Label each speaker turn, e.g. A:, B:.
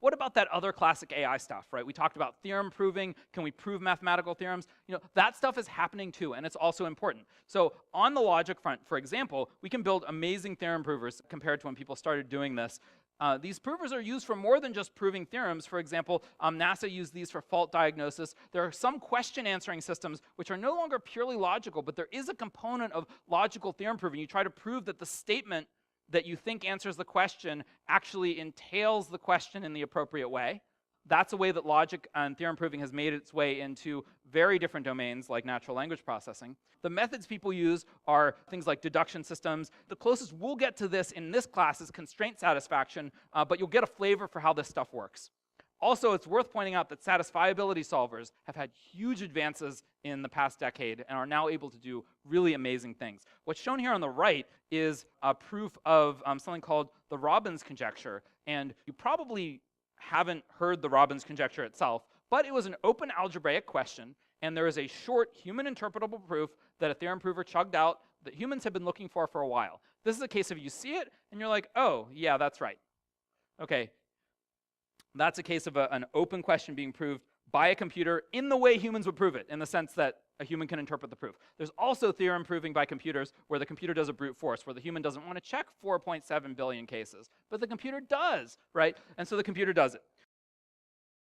A: what about that other classic AI stuff, right? We talked about theorem proving. Can we prove mathematical theorems? That stuff is happening too, and it's also important. So on the logic front, for example, we can build amazing theorem provers compared to when people started doing this. These provers are used for more than just proving theorems. For example, NASA used these for fault diagnosis. There are some question answering systems which are no longer purely logical, but there is a component of logical theorem proving. You try to prove that the statement that you think answers the question actually entails the question in the appropriate way. That's a way that logic and theorem proving has made its way into very different domains like natural language processing. The methods people use are things like deduction systems. The closest we'll get to this in this class is constraint satisfaction, but you'll get a flavor for how this stuff works. Also, it's worth pointing out that satisfiability solvers have had huge advances in the past decade and are now able to do really amazing things. What's shown here on the right is a proof of something called the Robbins conjecture. And you probably haven't heard the Robbins conjecture itself, but it was an open algebraic question, and there is a short human interpretable proof that a theorem prover chugged out that humans have been looking for a while. This is a case of you see it, and you're like, oh, yeah, that's right. Okay, that's a case of an open question being proved by a computer in the way humans would prove it, in the sense that a human can interpret the proof. There's also theorem proving by computers where the computer does a brute force, where the human doesn't want to check 4.7 billion cases, but the computer does, right? And so the computer does it.